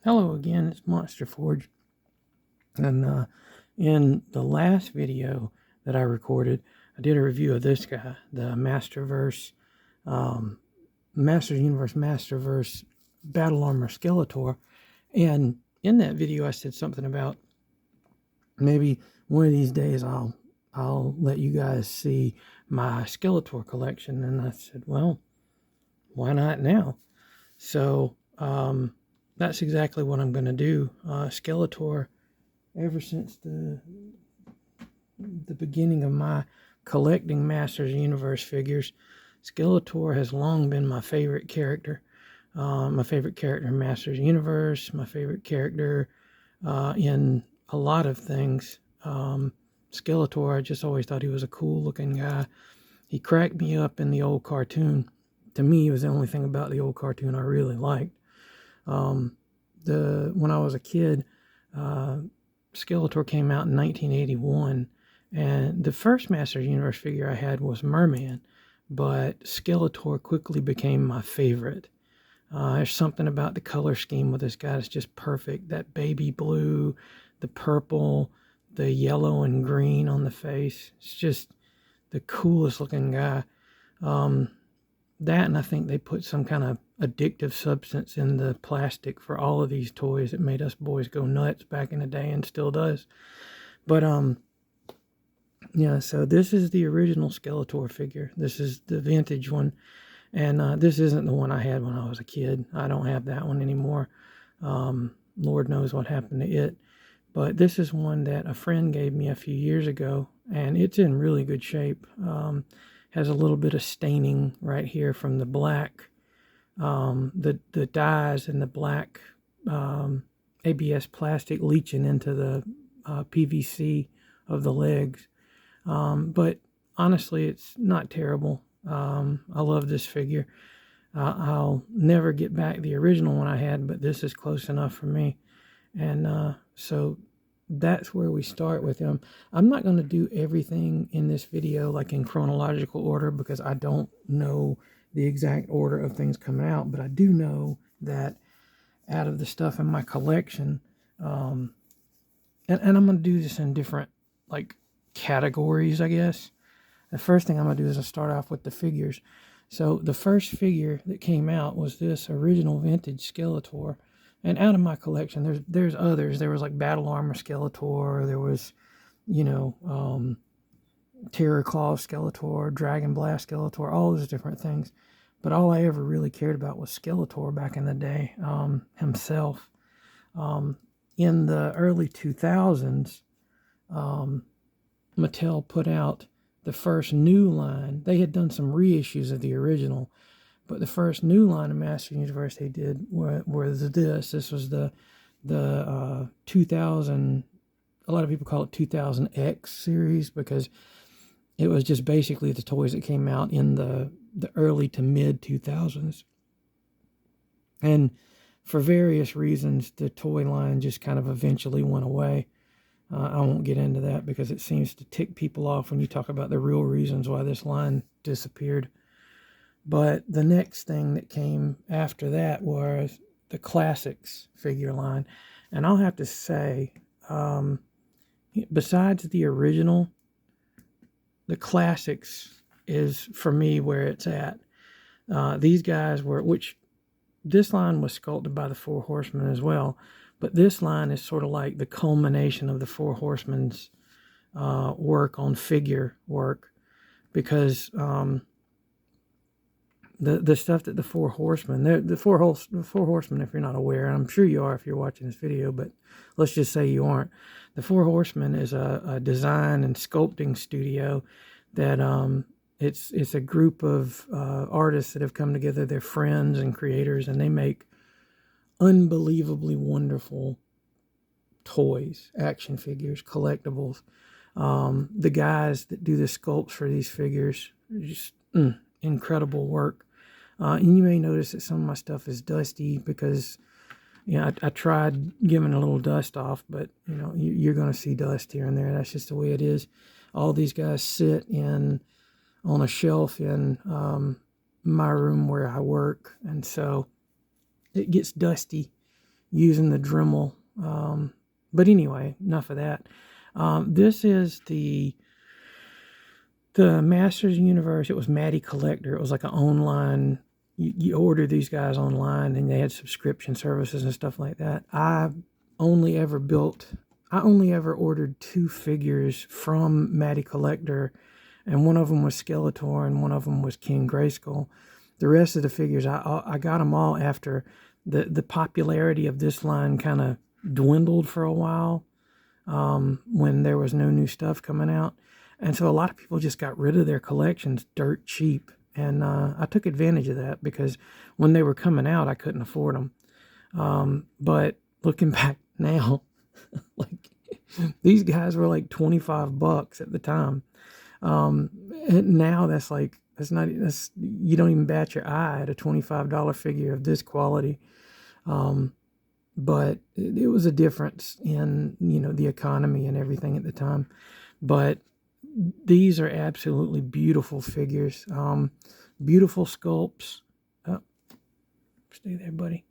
Hello again, it's Monster Forge. And in the last video that I recorded, I did a review of this guy, the Masterverse, Master Universe Masterverse Battle Armor Skeletor. And in that video, I said something about maybe one of these days I'll let you guys see my Skeletor collection. And I said, well, why not now? So that's exactly what I'm going to do. Skeletor, ever since the beginning of my collecting Masters Universe figures, Skeletor has long been my favorite character. My favorite character in Masters Universe, my favorite character in a lot of things. Skeletor, I just always thought he was a cool looking guy. He cracked me up in the old cartoon. To me, it was the only thing about the old cartoon I really liked. When I was a kid, Skeletor came out in 1981, and the first Masters Universe figure I had was Merman, but Skeletor quickly became my favorite. There's something about the color scheme with this guy that's just perfect. That baby blue, the purple, the yellow and green on the face. It's just the coolest looking guy. That, and I think they put some kind of addictive substance in the plastic for all of these toys that made us boys go nuts back in the day and still does. But yeah, so this is the original Skeletor figure. This is the vintage one, and this isn't the one I had when I was a kid. I don't have that one anymore. Lord knows what happened to it. But this is one that a friend gave me a few years ago, and it's in really good shape. Has a little bit of staining right here from the black, the dyes and the black ABS plastic leaching into the PVC of the legs. But honestly, it's not terrible. I love this figure. I'll never get back the original one I had, but this is close enough for me. And so that's where we start with him. I'm not going to do everything in this video like in chronological order because I don't know the exact order of things coming out, but I do know that out of the stuff in my collection, and I'm going to do this in different like categories, I guess. The first thing I'm going to do is I'll start off with the figures. So the first figure that came out was this original vintage Skeletor. And out of my collection, there's others. There was like Battle Armor Skeletor. There was, Terror Claw Skeletor, Dragon Blast Skeletor, all those different things. But all I ever really cared about was Skeletor back in the day, himself. In the early 2000s, Mattel put out the first new line. They had done some reissues of the original, but the first new line of Master Universe they did was this. This was the 2000. A lot of people call it 2000X series because it was just basically the toys that came out in the early to mid 2000s. And for various reasons, the toy line just kind of eventually went away. I won't get into that because it seems to tick people off when you talk about the real reasons why this line disappeared. But the next thing that came after that was the Classics figure line. And I'll have to say, besides the original, the Classics is, for me, where it's at. These guys were, which this line was sculpted by the Four Horsemen as well, but this line is sort of like the culmination of the Four Horsemen's work on figure work, because the stuff that the Four Horsemen, the Four Horsemen, if you're not aware, and I'm sure you are if you're watching this video, but let's just say you aren't. The Four Horsemen is a design and sculpting studio that it's a group of artists that have come together. They're friends and creators, and they make unbelievably wonderful toys, action figures, collectibles. The guys that do the sculpts for these figures, just incredible work. And you may notice that some of my stuff is dusty because, I tried giving a little dust off, but, you're going to see dust here and there. That's just the way it is. All these guys sit on a shelf in my room where I work, and so it gets dusty using the Dremel. But anyway, enough of that. This is the Masters Universe. It was Matty Collector. It was like an online, you order these guys online, and they had subscription services and stuff like that. I only ever ordered 2 figures from Matty Collector, and one of them was Skeletor and one of them was King Grayskull. The rest of the figures, I got them all after the popularity of this line kind of dwindled for a while, when there was no new stuff coming out. And so a lot of people just got rid of their collections dirt cheap. And I took advantage of that because when they were coming out, I couldn't afford them. But looking back now, like these guys were like $25 at the time. And now that's you don't even bat your eye at a $25 figure of this quality. But it was a difference in, the economy and everything at the time. But these are absolutely beautiful figures. Beautiful sculpts. Oh, stay there, buddy.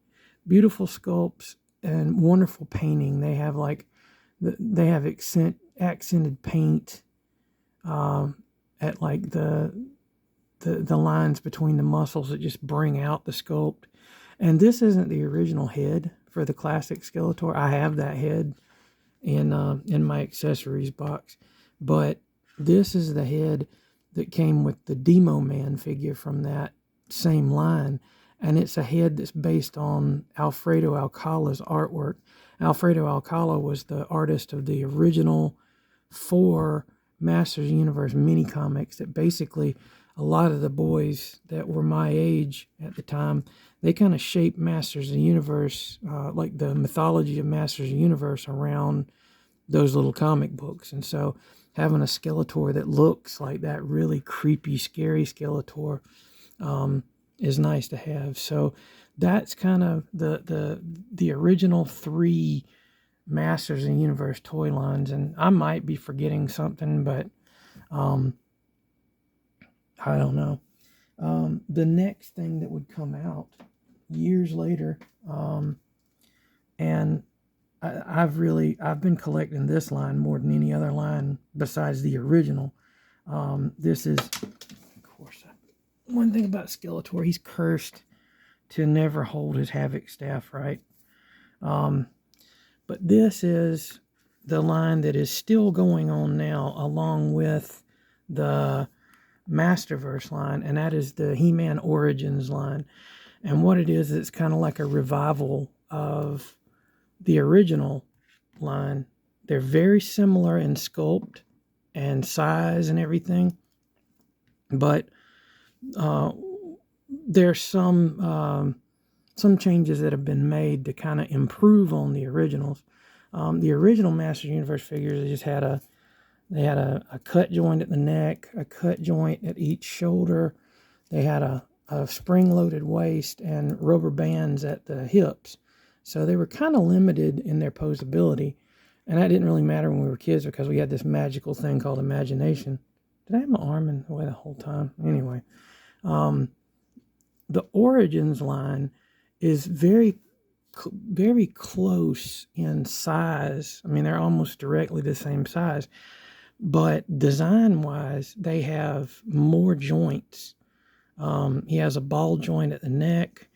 Beautiful sculpts and wonderful painting. They have accented paint at like the lines between the muscles that just bring out the sculpt. And this isn't the original head for the classic Skeletor. I have that head in my accessories box, but this is the head that came with the Demo Man figure from that same line, and it's a head that's based on Alfredo Alcala's artwork. Alfredo Alcala was the artist of the original 4 Masters Universe mini comics that basically a lot of the boys that were my age at the time, they kind of shaped Masters of the Universe, like the mythology of Masters of the Universe around those little comic books. And so having a Skeletor that looks like that really creepy, scary Skeletor is nice to have. So that's kind of the original 3 Masters of the Universe toy lines. And I might be forgetting something, but I don't know. The next thing that would come out years later, and I've been collecting this line more than any other line besides the original. This is, of course, one thing about Skeletor, he's cursed to never hold his Havoc staff right. But this is the line that is still going on now, along with the Masterverse line, and that is the He-Man Origins line. And what it is, it's kind of like a revival of the original line. They're very similar in sculpt and size and everything, but there's some changes that have been made to kind of improve on the originals. The original Masters Universe figures, they had a cut joint at the neck, a cut joint at each shoulder. They had a spring-loaded waist and rubber bands at the hips. So they were kind of limited in their posability. And that didn't really matter when we were kids because we had this magical thing called imagination. Did I have my arm in the way the whole time? Anyway, the Origins line is very close in size. I mean, they're almost directly the same size. But design-wise, they have more joints. He has a ball joint at the neck,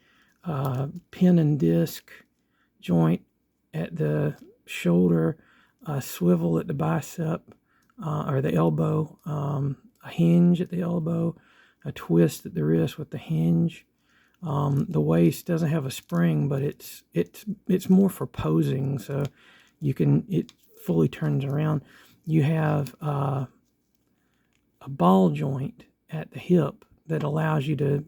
pin and disc joint at the shoulder, a swivel at the bicep or the elbow, a hinge at the elbow, a twist at the wrist with the hinge. The waist doesn't have a spring, but it's more for posing, so it fully turns around. You have a ball joint at the hip that allows you to,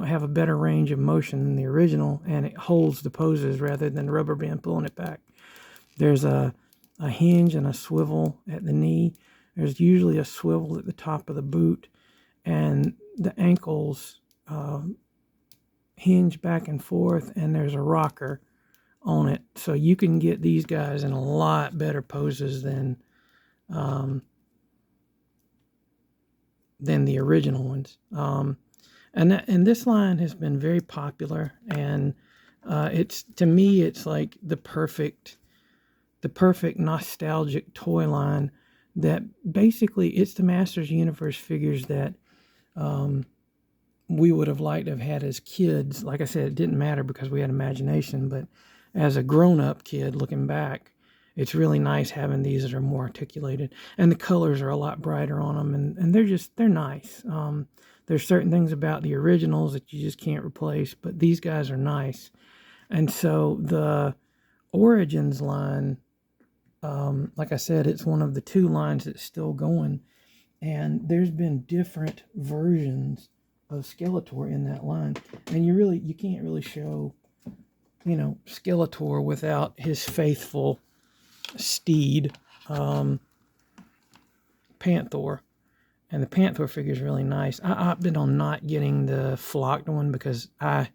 have a better range of motion than the original, and it holds the poses rather than the rubber band pulling it back. There's a hinge and a swivel at the knee. There's usually a swivel at the top of the boot, and the ankles hinge back and forth, and there's a rocker on it. So you can get these guys in a lot better poses than the original ones. And this line has been very popular, and It's, to me, it's like the perfect nostalgic toy line that basically it's the Masters Universe figures that we would have liked to have had as kids. Like I said, it didn't matter because we had imagination, but as a grown-up kid looking back, it's really nice having these that are more articulated, and the colors are a lot brighter on them, and they're nice. There's certain things about the originals that you just can't replace, but these guys are nice. And so the Origins line, like I said, it's one of the two lines that's still going, and there's been different versions of Skeletor in that line, and you can't really show, Skeletor without his faithful steed, Panther. And the Panther figure is really nice. I opted on not getting the flocked one because I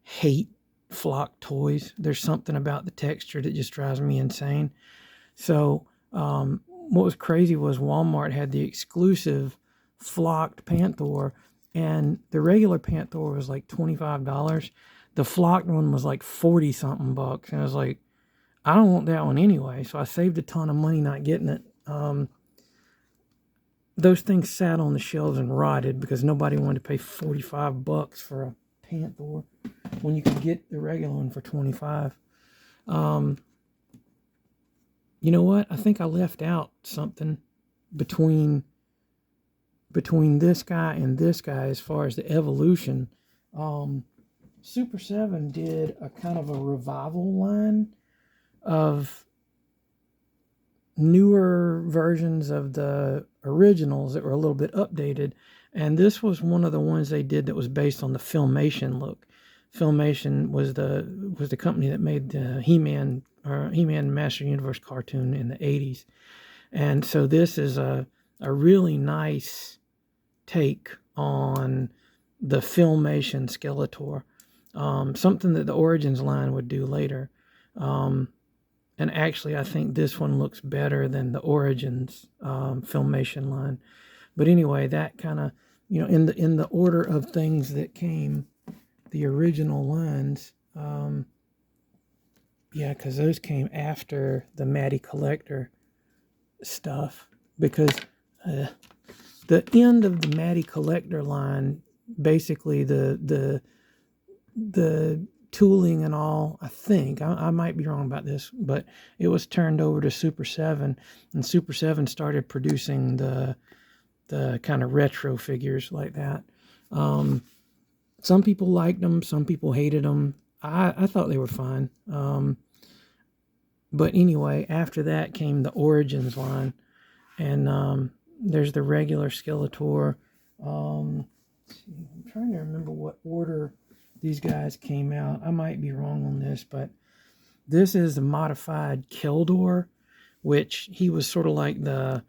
hate flocked toys. There's something about the texture that just drives me insane. So what was crazy was Walmart had the exclusive flocked Panther, and the regular Panther was like $25. The flocked one was like 40 something bucks, and I was like, I don't want that one anyway. So I saved a ton of money not getting it. Those things sat on the shelves and rotted because nobody wanted to pay 45 bucks for a Panther when you could get the regular one for 25. You know what? I think I left out something between this guy and this guy as far as the evolution. Super 7 did a kind of a revival line of newer versions of the originals that were a little bit updated, and this was one of the ones they did that was based on the Filmation look. Filmation was the company that made the He-Man Master Universe cartoon in the 80s, and so this is a really nice take on the Filmation Skeletor, something that the Origins line would do later. And actually, I think this one looks better than the Origins Filmation line. But anyway, that kind of, in the order of things that came, the original lines, because those came after the Matty Collector stuff. Because the end of the Matty Collector line, basically the tooling and all, I think, I might be wrong about this, but it was turned over to Super 7, and Super 7 started producing the kind of retro figures like that. Some people liked them, some people hated them. I thought they were fine. But anyway, after that came the Origins line, and there's the regular Skeletor. I'm trying to remember what order these guys came out. I might be wrong on this, but this is the modified Keldor, which he was sort of like the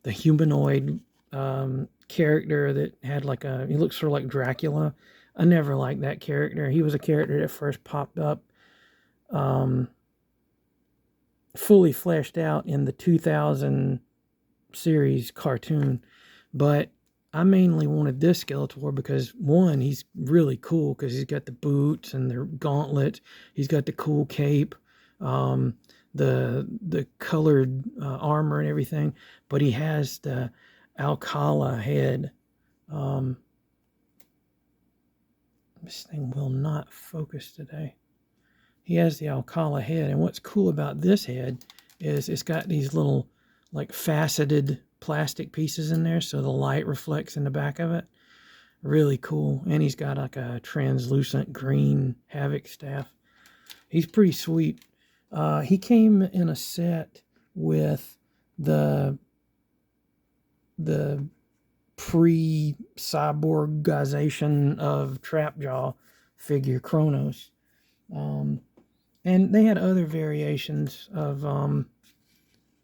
humanoid character that had he looked sort of like Dracula. I never liked that character. He was a character that first popped up fully fleshed out in the 2000 series cartoon, but I mainly wanted this Skeletor because, one, he's really cool because he's got the boots and the gauntlets. He's got the cool cape, the colored armor and everything. But he has the Alcala head. This thing will not focus today. He has the Alcala head, and what's cool about this head is it's got these little faceted plastic pieces in there, so the light reflects in the back of it. Really cool. And he's got like a translucent green Havoc staff. He's pretty sweet. He came in a set with the pre-cyborgization of Trapjaw figure Kronos. And they had other variations of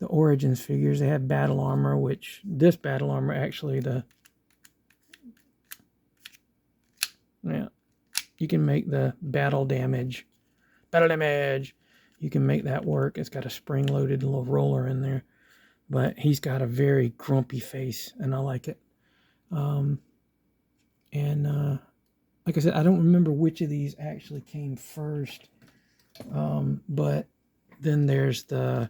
the Origins figures. They had battle armor, which this battle armor actually you can make the battle damage. You can make that work. It's got a spring-loaded little roller in there, but he's got a very grumpy face, and I like it. And like I said, I don't remember which of these actually came first. But then there's the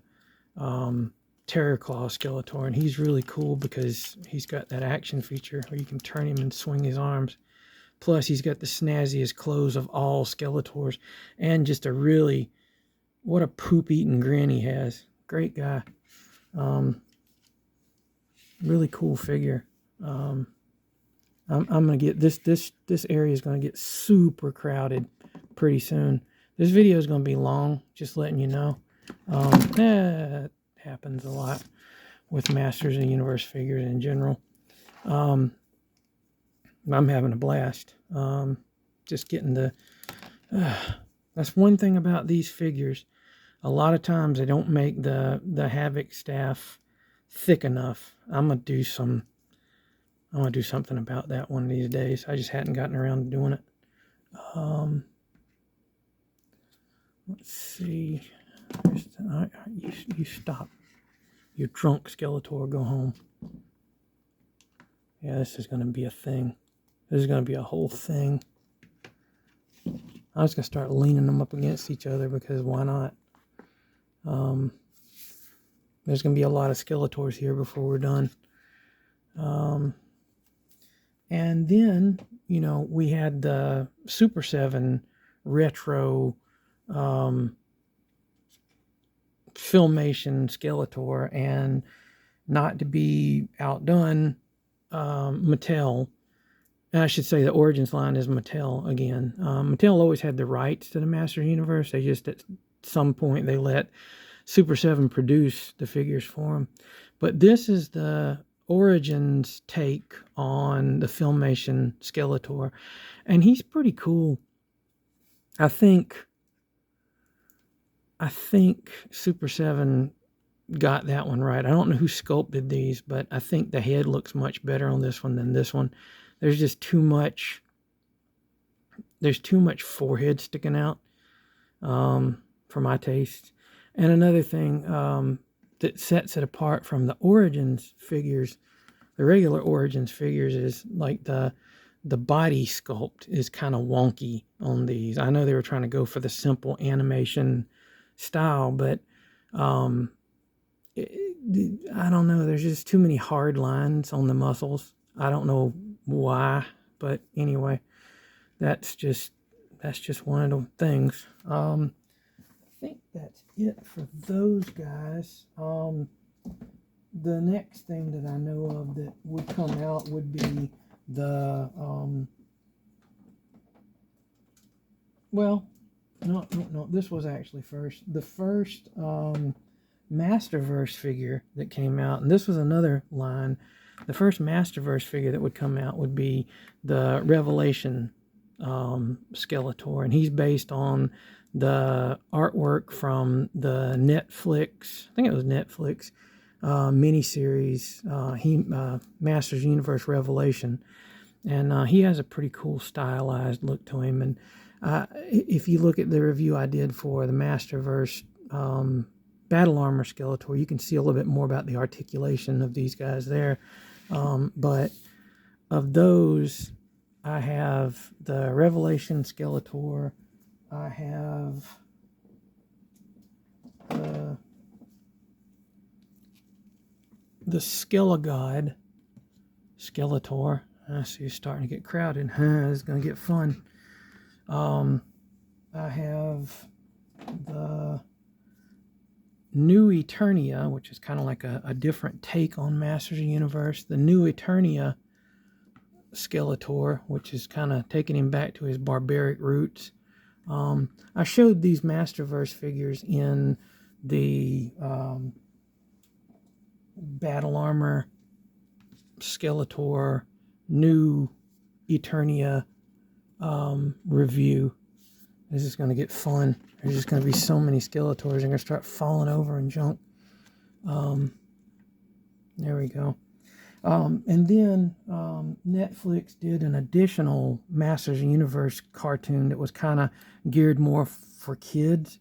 Terror Claw Skeletor, and he's really cool because he's got that action feature where you can turn him and swing his arms. Plus, he's got the snazziest clothes of all Skeletors, and just a really, what a poop-eating grin he has. Great guy. Really cool figure. I'm gonna get this area is gonna get super crowded pretty soon. This video is gonna be long, just letting you know. It happens a lot with Masters of the Universe figures in general. I'm having a blast. Just getting the... that's one thing about these figures. A lot of times they don't make the Havoc staff thick enough. I'm gonna do something about that one of these days. I just hadn't gotten around to doing it. Let's see. You stop. You drunk Skeletor, go home. Yeah, this is going to be a thing. This is going to be a whole thing. I'm just going to start leaning them up against each other because why not? There's going to be a lot of Skeletors here before we're done. And then, you know, we had the Super 7 retro Filmation Skeletor, and not to be outdone, Mattel, and I should say the Origins line is Mattel again. Mattel always had the rights to the Masters Universe. They just, at some point, they let Super 7 produce the figures for them. But this is the Origins take on the Filmation Skeletor, and he's pretty cool. I think Super 7 got that one right. I don't know who sculpted these, but I think the head looks much better on this one than this one. There's just too much forehead sticking out for my taste. And another thing that sets it apart from the Origins figures, the regular Origins figures, is like the body sculpt is kind of wonky on these. I know they were trying to go for the simple animation style, but I don't know. There's just too many hard lines on the muscles. I don't know why, but anyway, that's just one of the things. I think that's it for those guys. The next thing that I know of that would come out would be the well, no, this was actually first. The first Masterverse figure that came out, and this was another line. The first Masterverse figure that would come out would be the Revelation Skeletor, and he's based on the artwork from the Netflix, I think it was Netflix, miniseries, Masters Universe Revelation. And he has a pretty cool stylized look to him. And if you look at the review I did for the Masterverse Battle Armor Skeletor, you can see a little bit more about the articulation of these guys there. But of those, I have the Revelation Skeletor. I have the Skelegod Skeletor. I see it's starting to get crowded. It's going to get fun. I have the New Eternia, which is kind of like a different take on Masters of the Universe. The New Eternia Skeletor, which is kind of taking him back to his barbaric roots. I showed these Masterverse figures in the Battle Armor Skeletor New Eternia review. This is going to get fun. There's just going to be so many Skeletors. They're going to start falling over and junk. There we go. And then Netflix did an additional Masters of the Universe cartoon that was kind of geared more for kids.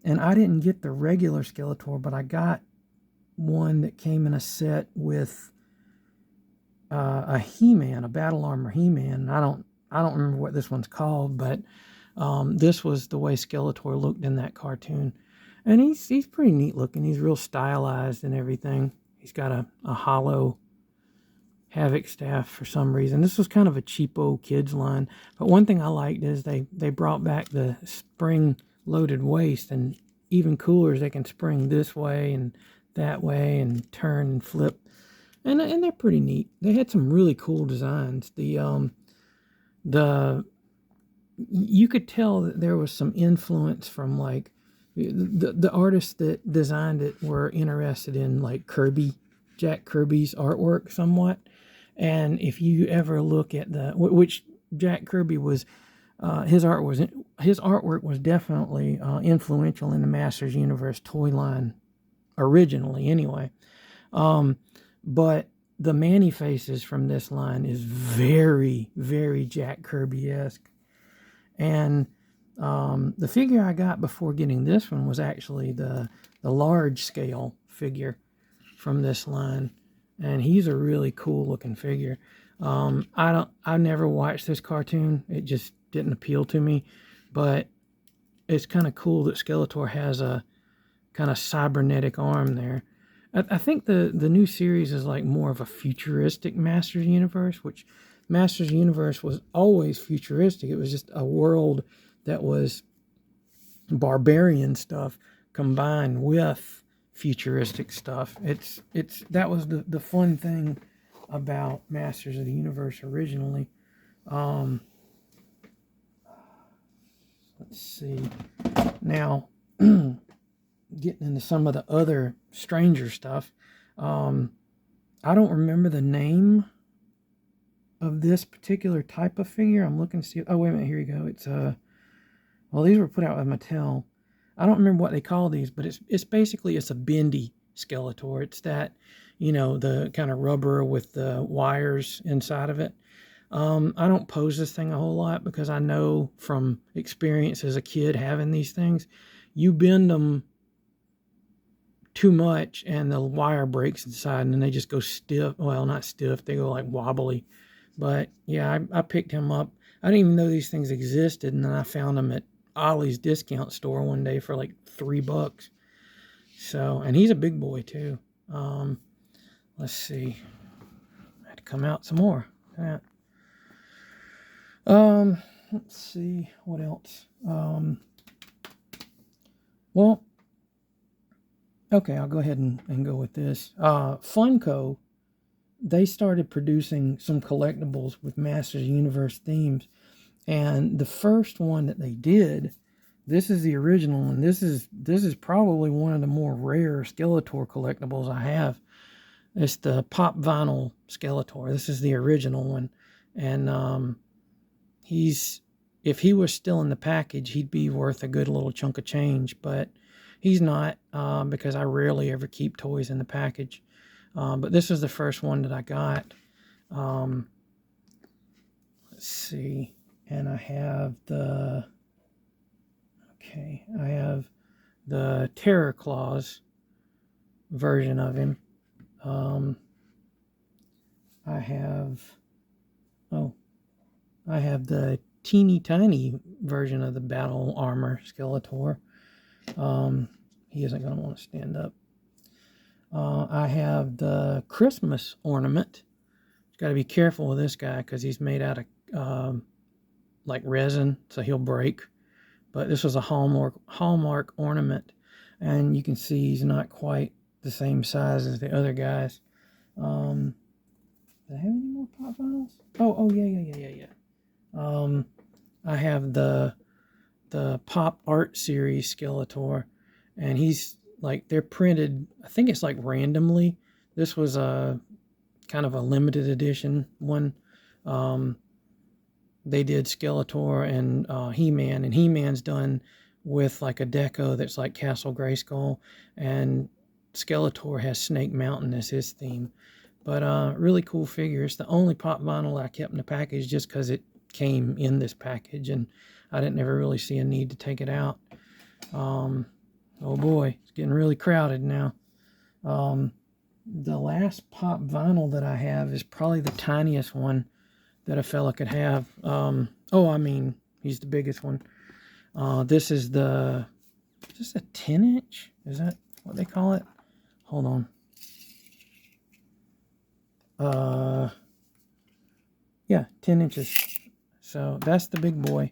And I didn't get the regular Skeletor, but I got one that came in a set with a He-Man, a Battle Armor He-Man. I don't I don't remember what this one's called, but this was the way Skeletor looked in that cartoon. And he's pretty neat looking. He's real stylized and everything. He's got a hollow Havoc staff for some reason. This was kind of a cheapo kids line. But one thing I liked is they brought back the spring loaded waist, and even cooler is they can spring this way and that way and turn and flip. And they're pretty neat. They had some really cool designs. The you could tell that there was some influence from like the artists that designed it were interested in like Jack Kirby's artwork somewhat. And if you ever look at which Jack Kirby was, his artwork was definitely influential in the Masters Universe toy line originally, anyway. But the Manny faces from this line is very, very Jack Kirby-esque. And the figure I got before getting this one was actually the large scale figure from this line, and he's a really cool looking figure. I never watched this cartoon. It just didn't appeal to me, but it's kind of cool that Skeletor has a kind of cybernetic arm there. I think the new series is like more of a futuristic Masters Universe, which Masters Universe was always futuristic. It was just a world that was barbarian stuff combined with futuristic stuff. That was the fun thing about Masters of the Universe originally. Let's see. Now, getting into some of the other stranger stuff. I don't remember the name of this particular type of figure. I'm looking to see. Oh, wait a minute. Here you go. It's well, these were put out by Mattel. I don't remember what they call these, but it's basically a bendy Skeletor. It's that, the kind of rubber with the wires inside of it. I don't pose this thing a whole lot because I know from experience as a kid having these things, you bend them too much and the wire breaks inside and then they just go stiff. Well, not stiff. They go like wobbly. But yeah, I picked him up. I didn't even know these things existed, and then I found them at Ollie's discount store one day for like $3. So, and he's a big boy too. Let's see. I had to come out some more. Let's see what else. Well, okay, I'll go ahead and go with this. Funko, they started producing some collectibles with Masters Universe themes. And the first one that they did, this is the original one. This is probably one of the more rare Skeletor collectibles I have. It's the pop vinyl Skeletor. This is the original one. And if he was still in the package, he'd be worth a good little chunk of change. But he's not, because I rarely ever keep toys in the package. But this is the first one that I got. Let's see. And I have the Terror Claws version of him. I have the teeny tiny version of the Battle Armor Skeletor. He isn't going to want to stand up. I have the Christmas ornament. Got to be careful with this guy because he's made out of like resin, so he'll break. But this was a Hallmark ornament, and you can see he's not quite the same size as the other guys. Do I have any more pop vinyls? Oh yeah. I have the Pop Art Series Skeletor, and he's like, they're printed, I think it's like randomly. This was a kind of a limited edition one. They did Skeletor and He-Man, and He-Man's done with like a deco that's like Castle Grayskull, and Skeletor has Snake Mountain as his theme. But really cool figure. It's the only pop vinyl I kept in the package just because it came in this package, and I didn't ever really see a need to take it out. Oh boy, it's getting really crowded now. The last pop vinyl that I have is probably the tiniest one that a fella could have. Oh, I mean, he's the biggest one. This is a 10-inch? Is that what they call it? Hold on. Yeah, 10 inches. So that's the big boy.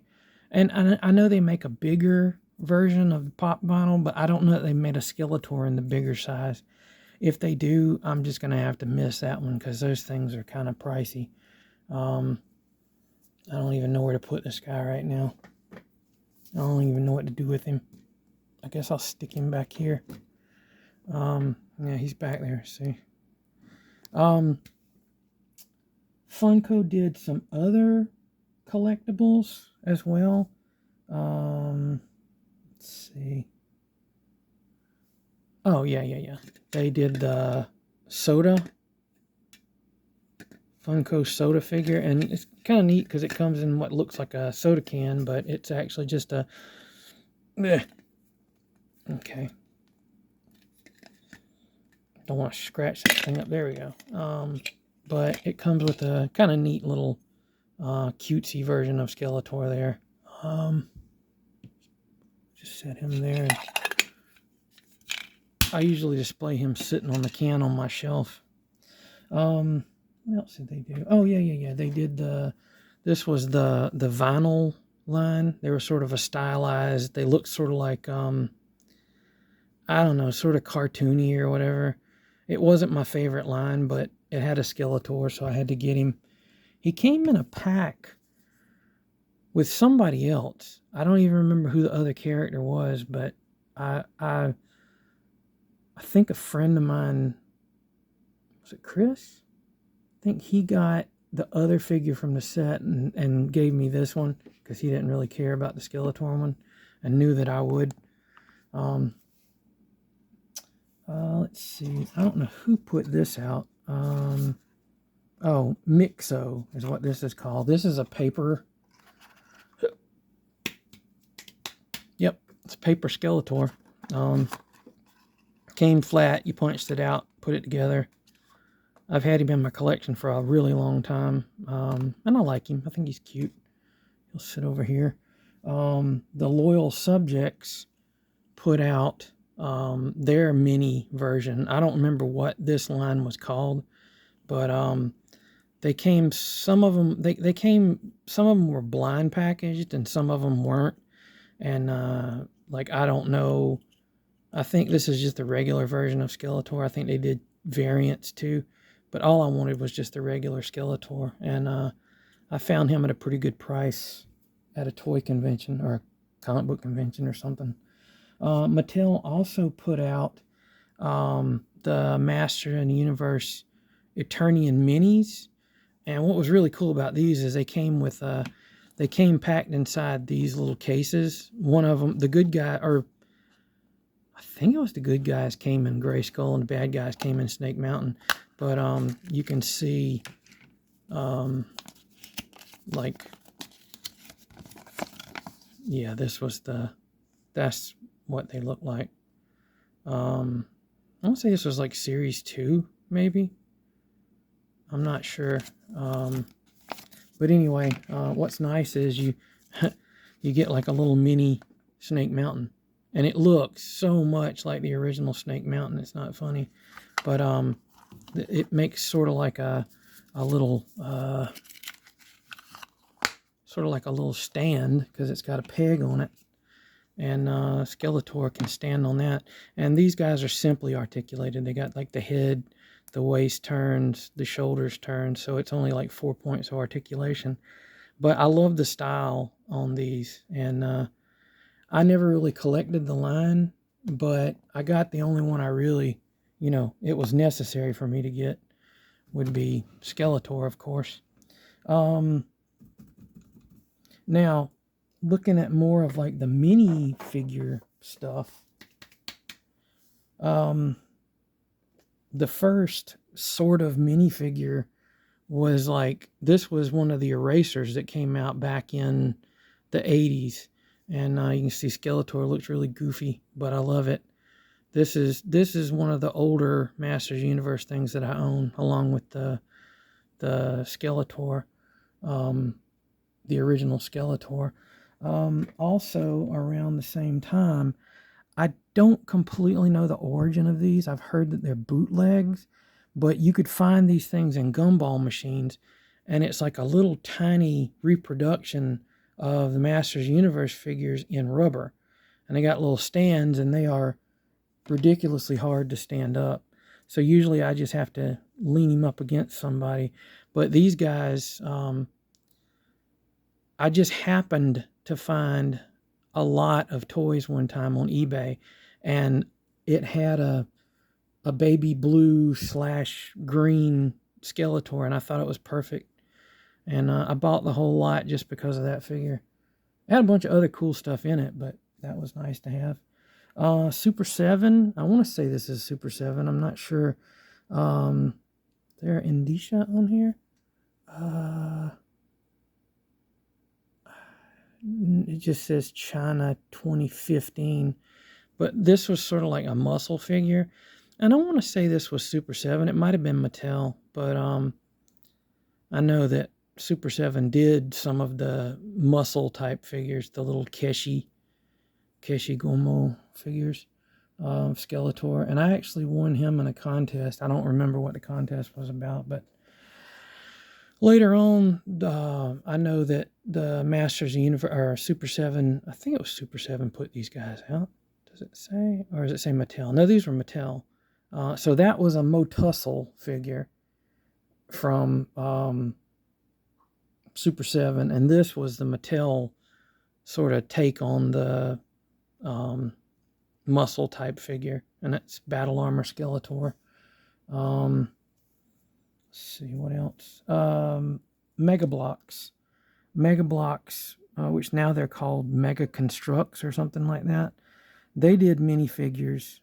And I know they make a bigger version of pop vinyl, but I don't know that they made a Skeletor in the bigger size. If they do, I'm just going to have to miss that one because those things are kind of pricey. I don't even know where to put this guy right now. I don't even know what to do with him. I guess I'll stick him back here. Yeah, he's back there, see. Funko did some other collectibles as well. Let's see. Oh, yeah. They did the soda. Funko soda figure. And it's kind of neat because it comes in what looks like a soda can, but it's actually just a... Okay. Don't want to scratch that thing up. There we go. But it comes with a kind of neat little cutesy version of Skeletor there. Just set him there. I usually display him sitting on the can on my shelf. What else did they do? Oh, yeah. They did this was the vinyl line. They were sort of a stylized, they looked sort of like, I don't know, sort of cartoony or whatever. It wasn't my favorite line, but it had a Skeletor, so I had to get him. He came in a pack with somebody else. I don't even remember who the other character was, but I think a friend of mine, was it Chris? I think he got the other figure from the set and gave me this one because he didn't really care about the Skeletor one and knew that I would. Let's see. I don't know who put this out. Oh, Mixo is what this is called. This is a paper. Yep, it's a paper Skeletor. Came flat. You punched it out, put it together. I've had him in my collection for a really long time. And I like him. I think he's cute. He'll sit over here. The Loyal Subjects put out their mini version. I don't remember what this line was called, but they came, some of them were blind packaged and some of them weren't. And like, I don't know, I think this is just the regular version of Skeletor. I think they did variants too, but all I wanted was just the regular Skeletor. And I found him at a pretty good price at a toy convention or a comic book convention or something. Mattel also put out the Master and Universe Eternian Minis. And what was really cool about these is they came with, they came packed inside these little cases. One of them, the good guy, or I think it was the good guys came in Gray Skull and the bad guys came in Snake Mountain. But you can see, like, yeah, this was that's what they look like. I want to say this was like Series 2, maybe. I'm not sure. But anyway, what's nice is you get like a little mini Snake Mountain. And it looks so much like the original Snake Mountain. It's not funny. But it makes sort of like a little... sort of like a little stand because it's got a peg on it. And Skeletor can stand on that. And these guys are simply articulated. They got like the head, the waist turns, the shoulders turn. So it's only like 4 points of articulation. But I love the style on these. And I never really collected the line, but I got the only one I really, you know, it was necessary for me to get would be Skeletor, of course. Now, looking at more of like the mini figure stuff, the first sort of minifigure was like, this was one of the erasers that came out back in the 80s. And you can see Skeletor looks really goofy, but I love it. This is one of the older Masters Universe things that I own, along with the Skeletor. the original Skeletor. Also, around the same time, I don't completely know the origin of these. I've heard that they're bootlegs, but you could find these things in gumball machines, and it's like a little tiny reproduction of the Masters Universe figures in rubber. And they got little stands, and they are ridiculously hard to stand up. So usually I just have to lean him up against somebody. But these guys, I just happened to find a lot of toys one time on eBay, and it had a baby blue / green Skeletor, and I thought it was perfect. And I bought the whole lot just because of that figure. It had a bunch of other cool stuff in it, but that was nice to have. Super 7. I want to say this is Super 7. I'm not sure. There indicia on here. It just says China 2015. But this was sort of like a muscle figure. And I want to say this was Super 7. It might have been Mattel, but I know that Super 7 did some of the muscle type figures, the little Keshi Gomo figures of Skeletor. And I actually won him in a contest. I don't remember what the contest was about, but later on, I know that the Masters of Universe, or Super 7, I think it was Super 7 put these guys out. Does it say? Or does it say Mattel? No, these were Mattel. So that was a Motussel figure from Super 7, and this was the Mattel sort of take on the muscle type figure, and it's Battle Armor Skeletor. Let's see what else. Mega Blocks, which now they're called Mega Constructs or something like that. They did minifigures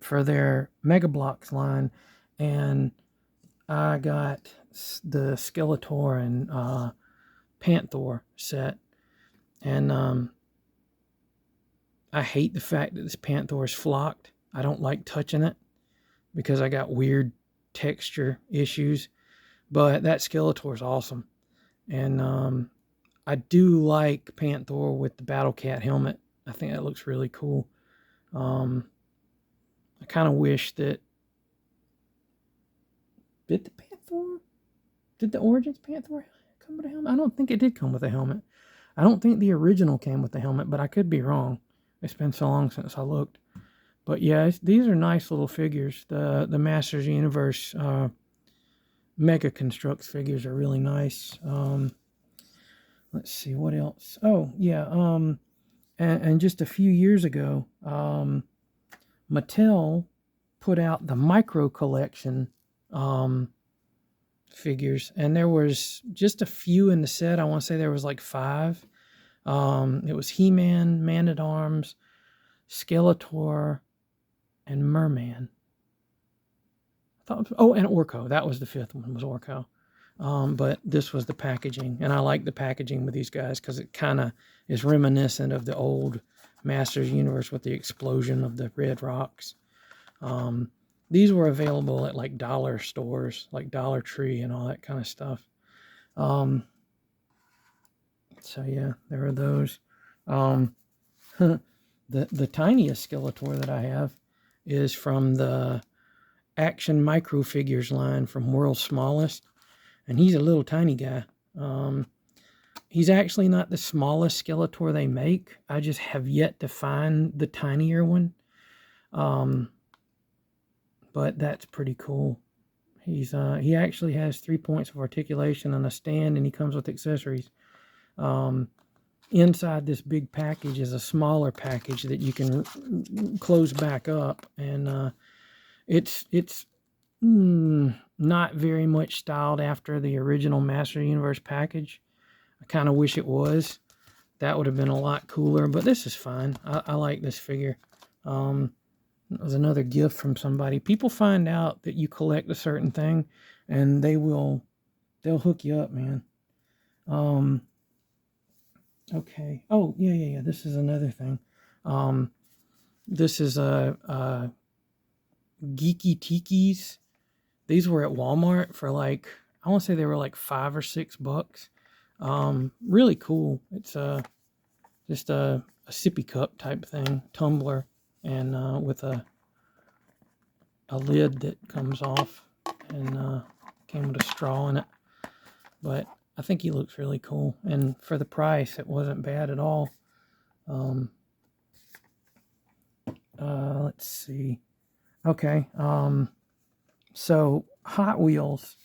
for their Mega Blocks line, and I got the Skeletor and Panther set, and I hate the fact that this Panther is flocked. I don't like touching it because I got weird texture issues, but that Skeletor is awesome. And I do like Panther with the Battle Cat helmet. I think that looks really cool. I kind of wish that... Did the Origins Panther come with a helmet? I don't think it did come with a helmet. I don't think the original came with the helmet, but I could be wrong. It's been so long since I looked. But yeah, these are nice little figures. The Masters Universe Mega Constructs figures are really nice. Let's see, what else? Oh, yeah. And just a few years ago, Mattel put out the Micro Collection figures, and there was just a few in the set. I want to say there was like 5. It was He-Man, Man-at-Arms, Skeletor, and Merman. And Orko. That was the 5th one, was Orko. But this was the packaging, and I like the packaging with these guys because it kind of is reminiscent of the old Masters Universe with the explosion of the red rocks. These were available at like dollar stores, like Dollar Tree and all that kind of stuff. So yeah, there are those. The tiniest Skeletor that I have is from the Action Micro Figures line from World's Smallest, and he's a little tiny guy. He's actually not the smallest Skeletor they make. I just have yet to find the tinier one. But that's pretty cool. He actually has 3 points of articulation and a stand, and he comes with accessories. Inside this big package is a smaller package that you can close back up, and it's not very much styled after the original Master Universe package. I kind of wish it was. That would have been a lot cooler, but this is fine. I like this figure. It was another gift from somebody. People find out that you collect a certain thing, and they'll hook you up, man. Okay. Oh, yeah. This is another thing. This is a Geeky Tikis. These were at Walmart for like, I want to say they were like $5 or $6. Really cool. It's just a sippy cup type thing, tumbler, and with a lid that comes off, and came with a straw in it. But I think he looks really cool, and for the price, it wasn't bad at all. Um, let's see. Okay. So Hot Wheels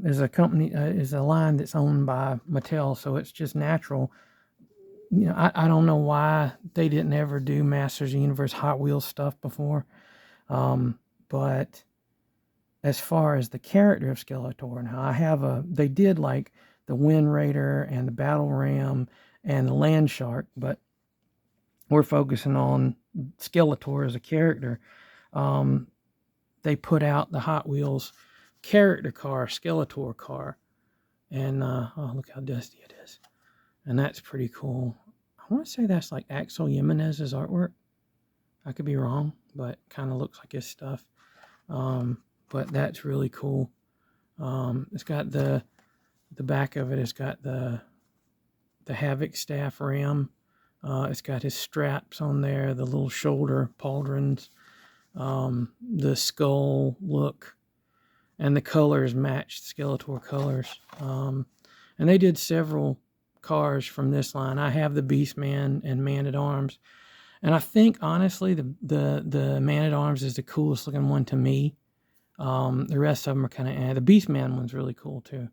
is a company, is a line that's owned by Mattel, so it's just natural. You know, I don't know why they didn't ever do Masters of the Universe Hot Wheels stuff before. But as far as the character of Skeletor, now they did like the Wind Raider and the Battle Ram and the Land Shark, but we're focusing on Skeletor as a character. Um, they put out the Hot Wheels character car, Skeletor car, and oh, look how dusty it is, and that's pretty cool. I want to say that's like Axel Jimenez's artwork. I could be wrong, but kind of looks like his stuff. But that's really cool. It's got the back of it. It's got the Havoc staff ram. It's got his straps on there, the little shoulder pauldrons, the skull look, and the colors matched Skeletor colors. And they did several cars from this line. I have the Beastman and Man at Arms, and I think honestly the Man at Arms is the coolest looking one to me. The rest of them are kind of the Beastman one's really cool too,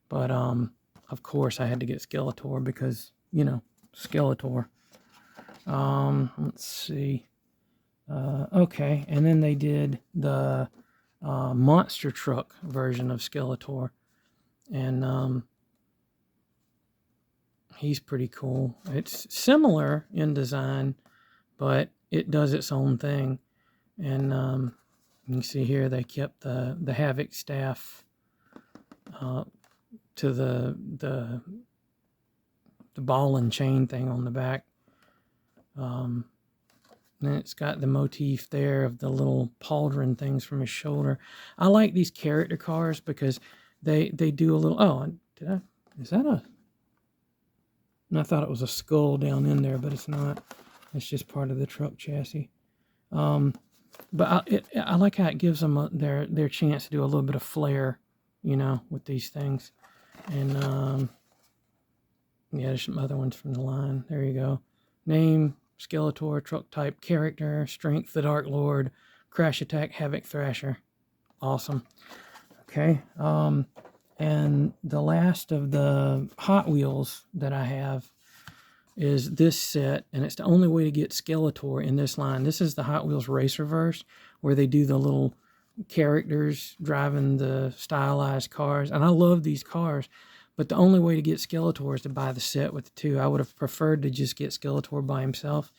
but of course I had to get Skeletor because Skeletor. Let's see. Okay, and then they did the monster truck version of Skeletor, and he's pretty cool. It's similar in design, but it does its own thing. And you can see here they kept the Havoc staff to the ball and chain thing on the back. And it's got the motif there of the little pauldron things from his shoulder. I like these character cars because they do a little. Oh, is that a? And I thought it was a skull down in there, but it's not. It's just part of the truck chassis. But I like how it gives them their chance to do a little bit of flair, with these things. And yeah, there's some other ones from the line. There you go. Name, Skeletor, truck type, character, strength, the Dark Lord, crash attack, Havoc Thrasher. Awesome. Okay. And the last of the Hot Wheels that I have is this set, and it's the only way to get Skeletor in this line. This is the Hot Wheels Racerverse, where they do the little characters driving the stylized cars. And I love these cars, but the only way to get Skeletor is to buy the set with the two. I would have preferred to just get Skeletor by himself,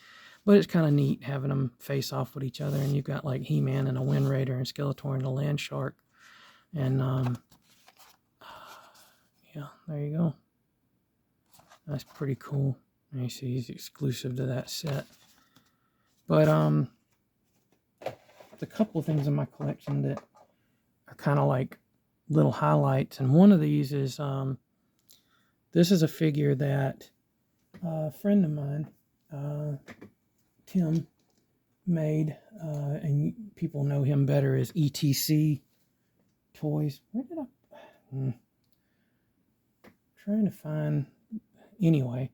but it's kind of neat having them face off with each other. And you've got like He-Man and a Wind Raider and Skeletor and a Land Shark. And yeah, there you go. That's pretty cool. And you see he's exclusive to that set. But the couple of things in my collection that are kind of like little highlights, and one of these is this is a figure that a friend of mine, Tim, made, and people know him better as ETC Toys. Where did trying to find. Anyway,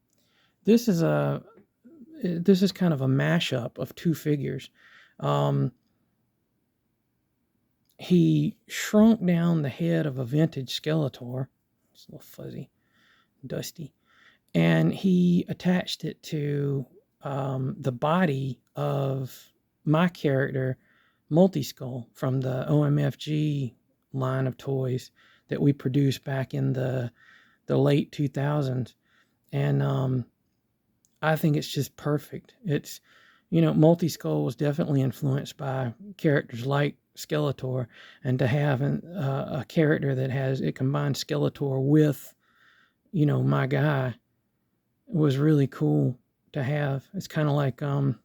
this is kind of a mashup of two figures. He shrunk down the head of a vintage Skeletor. It's a little fuzzy, dusty, and he attached it to the body of my character, Multiskull, from the OMFG line of toys that we produced back in the late 2000s. And I think it's just perfect. It's, Multiskull was definitely influenced by characters like Skeletor, and to have a character that it combines Skeletor with, my guy, was really cool to have. It's kind of like the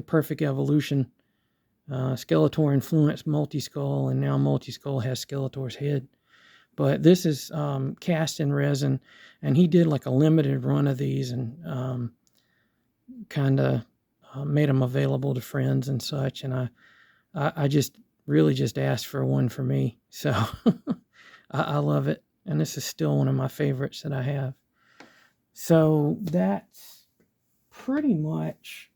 perfect evolution. Skeletor influenced Multiskull, and now Multiskull has Skeletor's head. But this is cast in resin, and he did like a limited run of these, and kind of made them available to friends and such. And I just really just asked for one for me. So I love it. And this is still one of my favorites that I have. So that's pretty much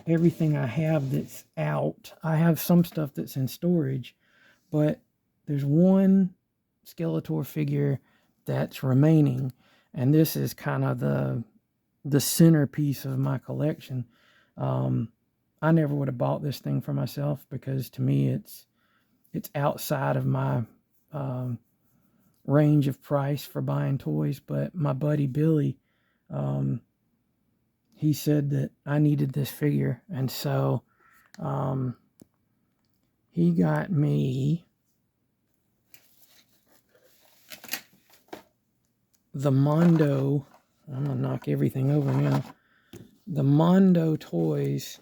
everything I have that's out. I have some stuff that's in storage, but there's one Skeletor figure that's remaining, and this is kind of the centerpiece of my collection. I never would have bought this thing for myself because to me it's outside of my range of price for buying toys. But my buddy Billy, he said that I needed this figure, and so he got me the Mondo. I'm gonna knock everything over now. The Mondo Toys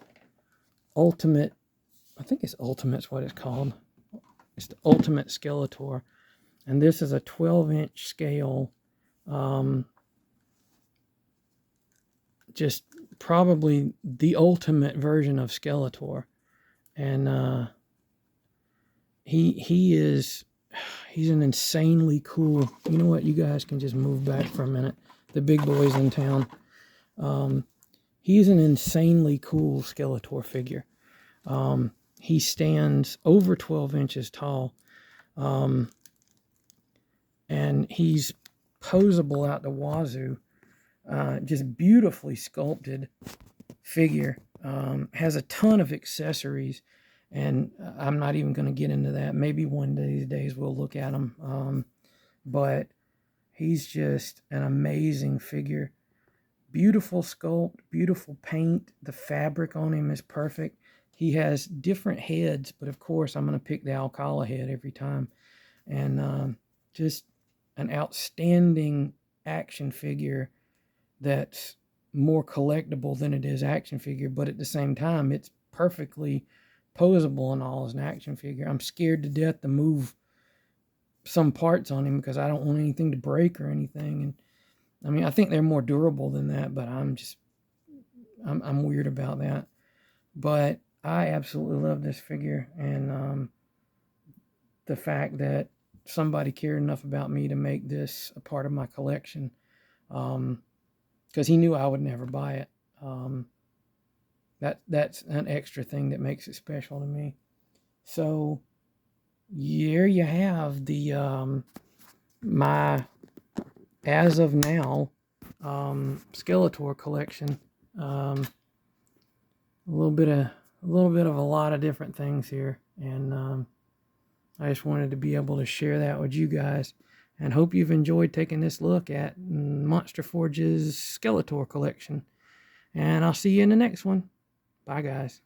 Ultimate, I think it's Ultimate's what it's called. It's the Ultimate Skeletor. And this is a 12-inch scale. Just probably the ultimate version of Skeletor. And he's an insanely cool. You know what? You guys can just move back for a minute. The big boys in town. He's an insanely cool Skeletor figure. He stands over 12 inches tall. And he's posable out the wazoo. Just beautifully sculpted figure. Has a ton of accessories. And I'm not even going to get into that. Maybe one of these days we'll look at him. But he's just an amazing figure. Beautiful sculpt, beautiful paint. The fabric on him is perfect. He has different heads, but of course I'm going to pick the Alcala head every time. And just an outstanding action figure that's more collectible than it is action figure, but at the same time it's perfectly posable and all as an action figure. I'm scared to death to move some parts on him because I don't want anything to break or anything. And I mean, I think they're more durable than that, but I'm weird about that. But I absolutely love this figure, and the fact that somebody cared enough about me to make this a part of my collection, because he knew I would never buy it. That's an extra thing that makes it special to me. So here you have the my as of now Skeletor collection. A little bit of a lot of different things here, and I just wanted to be able to share that with you guys, and hope you've enjoyed taking this look at Monster Forge's Skeletor collection. And I'll see you in the next one. Bye, guys.